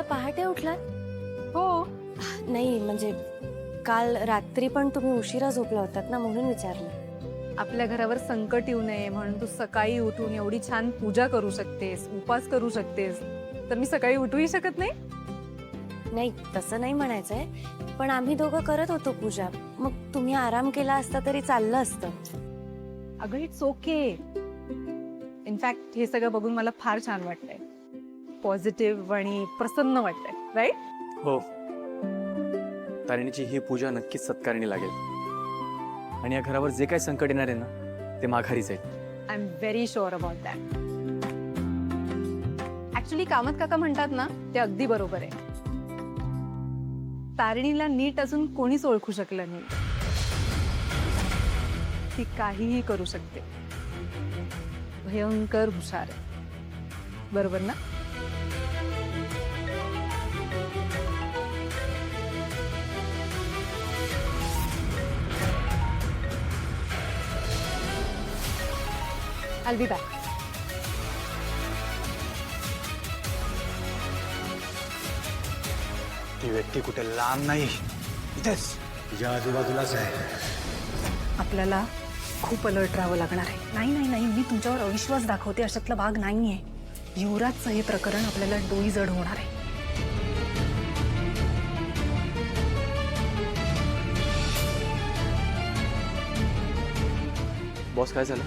पहाटे उठलात? हो. नाही म्हणजे काल रात्री पण तुम्ही उशिरा झोपला होतात ना, म्हणून विचारलं. आपल्या घरावर संकट येऊ नये म्हणून तू सकाळी उठून एवढी छान पूजा करू शकतेस, उपास करू शकतेस, तर मी सकाळी उठूही शकत नाही? नाही तसं नाही म्हणायचंय, पण आम्ही दोघं करत होतो पूजा. मग तुम्ही आराम केला असता तरी चाललं असतं. अगं इट्स ओके. इनफॅक्ट हे सगळं बघून मला फार छान वाटतंय. पॉझिटिव्ह आणि प्रसन्न वाटतंय, राईट? हो, तारिणीची ही पूजा नक्कीच सत्कारणी लागेल आणि या घरावर जे काही संकट येणार आहे ना ते माघारी जाईल. I am very sure about that. Actually Kamat काका म्हणतात ना ते अगदी बरोबर आहे. तारिणीला नीट अजून कोणीच ओळखू शकलं नाही. ती काहीही करू शकते. भयंकर हुशार आहे, बरोबर ना? I'll be back. ती व्यक्ती कुठे लांब नाही, इथेच तुझ्या आजूबाजूलाच आहे. आपल्याला खूप अलर्ट राहावं लागणार आहे. नाही नाही नाही, मी तुमच्यावर अविश्वास दाखवते अशातला भाग नाहीये. युवराजचं हे प्रकरण आपल्याला डोई जड होणार आहे. बॉस काय झालं?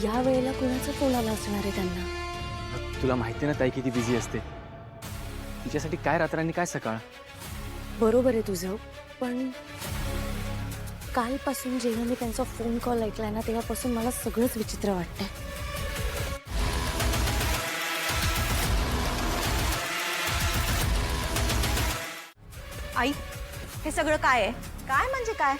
या वेळेला कुणाचा फोन आला असणार आहे त्यांना? तुला माहिती ना ताई किती बिझी असते. तिच्यासाठी काय रात्र काय सकाळ. बरोबर आहे तुझं, पण कालपासून जेव्हा मी त्यांचा फोन कॉल ऐकलाय ना तेव्हापासून मला सगळंच विचित्र वाटतंय. आई, हे सगळं काय आहे? काय म्हणजे काय?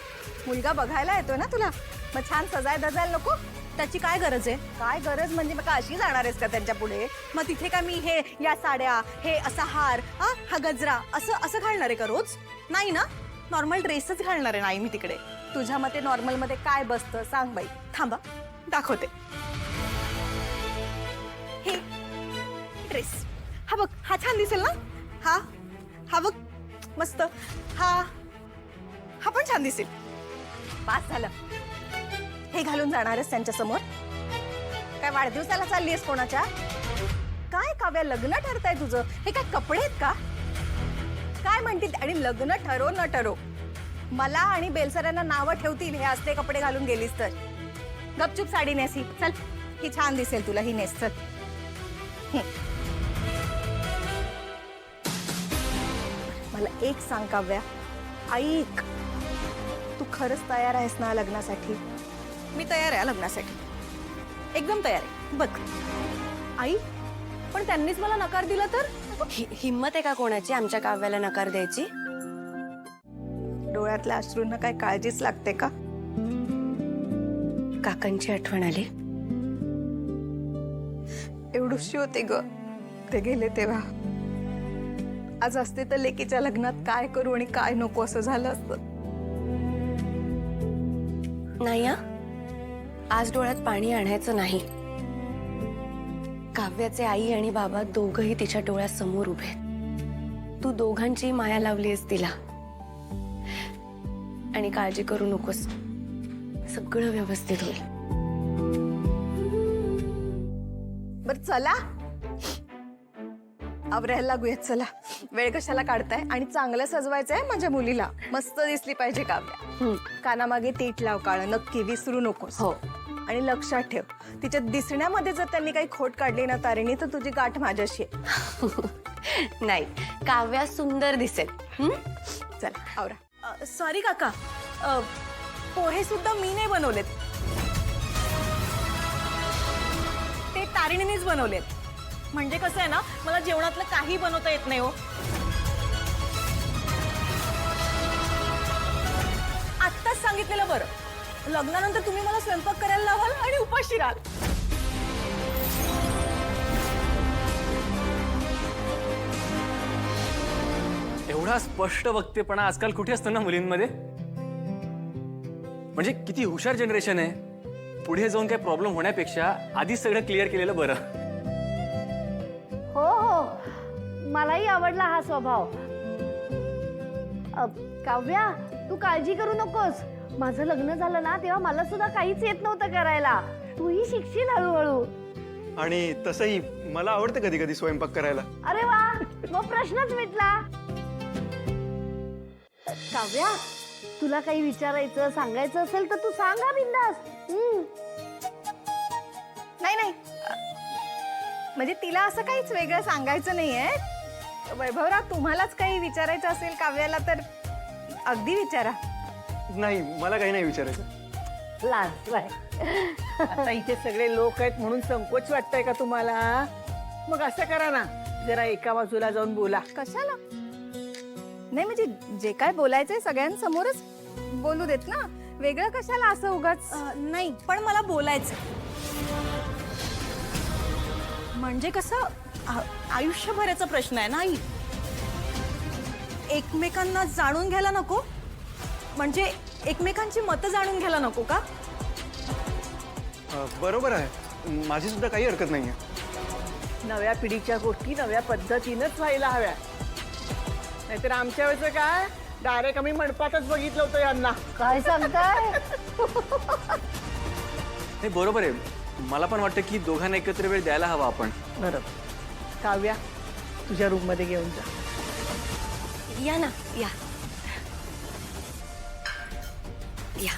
मुलगा बघायला येतोय ना तुला, मग छान सजाय धजायला नको? त्याची काय गरज आहे? काय गरज म्हणजे मग अशी जाणार आहेस का त्यांच्या पुढे? मग तिथे का मी हे या साड्या, हे असा हार, हा गजरा असं असं घालणार आहे का रोज? नाही ना, नॉर्मल ड्रेसच घालणार आहे. नाही मी तिकडे. तुझ्या मते नॉर्मल मध्ये काय बसतं सांग बाई. थांबा दाखवते. हे ड्रेस हा बघ, हा छान दिसेल ना? हा हा बघ मस्त. हा हा पण छान दिसेल. पास झालं. हे घालून जाणार आहेस त्यांच्या समोर? काय वाढदिवसाला चालली आहेस कोणाच्या? काय काव्या, लग्न ठरताय तुझं? हे काय कपडे आहेत का? काय म्हणतील? आणि लग्न ठरो न ठरो मला आणि बेलसऱ्यांना नावं ठेवतील हे असले कपडे घालून गेलीस तर. गपचूप साडी नेस ही. चल, ही छान दिसेल तुला, ही नेस. चल. मला एक सांग काव्या, ऐक, तू खरंच तयार आहेस ना लग्नासाठी? मी तयार आहे लग्नासाठी, एकदम तयार आहे. बघ आई, पण त्यांनीच मला नकार दिला तर? हिम्मत आहे का कोणाची आमच्या काव्याला नकार द्यायची? डोळ्यातल्या अश्रूंना काय काळजीच लागते का? काकांची आठवण आली. एवढीशी होते ग ते गेले तेव्हा. आज असते तर लेकीच्या लग्नात काय करू आणि काय नको असं झालं असतं. नाही हा, आज डोळ्यात पाणी आणायचं नाही. काव्याचे आई आणि बाबा दोघंही तिच्या डोळ्यासमोर उभे. तू दोघांची माया लावलीस तिला. आणि काळजी करू नकोस, सगळं व्यवस्थित होईल. बर चला आवरायला लागूयात. चला, वेळ कशाला काढताय? आणि चांगलं सजवायचंय माझ्या मुलीला, मस्त दिसली पाहिजे काव्या. कानामागे तीट लाव काळ, नक्की विसरू नकोस. हो. आणि लक्षात ठेव, तिच्या दिसण्यामध्ये जर त्यांनी काही खोट काढली ना तारिणी, तर तुझी गाठ माझ्याशी आहे. नाही, काव्या सुंदर दिसेल. चला आवरा. सॉरी काका, पोहे सुद्धा मी नाही बनवलेत, ते तारिणीनेच बनवलेत. म्हणजे कसं आहे ना, मला जेवणातलं काही बनवता येत नाही हो. आत्ताच सांगितलेलं बरं, लग्नानंतर तुम्ही मला स्वयंपाक करायला लावाल आणि उपाशी राहाल. एवढा स्पष्ट वक्तेपणा आजकाल कुठे असतो ना मुलींमध्ये. म्हणजे किती हुशार जनरेशन आहे. पुढे जाऊन काही प्रॉब्लेम होण्यापेक्षा आधीच सगळं क्लिअर केलेलं बरं. हो हो, मलाही आवडला हा स्वभाव. काव्या, तू काळजी करू नकोस. माझं लग्न झालं ना तेव्हा मला सुद्धा काहीच येत नव्हतं करायला. तूही शिकशील हळूहळू. आणि तसंही मला आवडतं कधी कधी स्वयंपाक करायला. अरे वा, मग प्रश्नच मिटला. काव्या, तुला काही विचारायचं सांगायचं असेल तर तू सांगा बिंदास. नाही नाही म्हणजे तिला असं काहीच वेगळं सांगायचं नाहीये. वैभवराव, तुम्हालाच काही विचारायचं असेल काव्याला तर अगदी विचारा. नाही, मला काही नाही विचारायचं. लाजलाय. आता इथे सगळे लोक आहेत म्हणून संकोच वाटतंय का तुम्हाला? मग असं करा ना, जरा एका बाजूला जाऊन बोला. कशाला? नाही म्हणजे जे काय बोलायचंय सगळ्यांसमोरच बोलू देत ना. वेगळं कशाला असं उगाच. नाही पण मला बोलायचं म्हणजे कसं आयुष्यभराचा प्रश्न आहे ना आई. एकमेकांना जाणून घ्यायला नको म्हणजे एकमेकांची मतं जाणून घ्यायला नको का? बरोबर आहे, माझी सुद्धा काही हरकत नाहीये. नव्या पिढीच्या गोष्टी नव्या पद्धतीनंच व्हायला हव्या. नाहीतर आमच्या वेळेचं काय, डायरेक्ट आम्ही मंडपातच बघितलं होतं यांना. काय सांगताय? नाही, बरोबर आहे. मला पण वाटतं की दोघांना एकत्र वेळ द्यायला हवा आपण. बरोबर. काव्या, तुझ्या रूम मध्ये घेऊन जा. या ना, या या.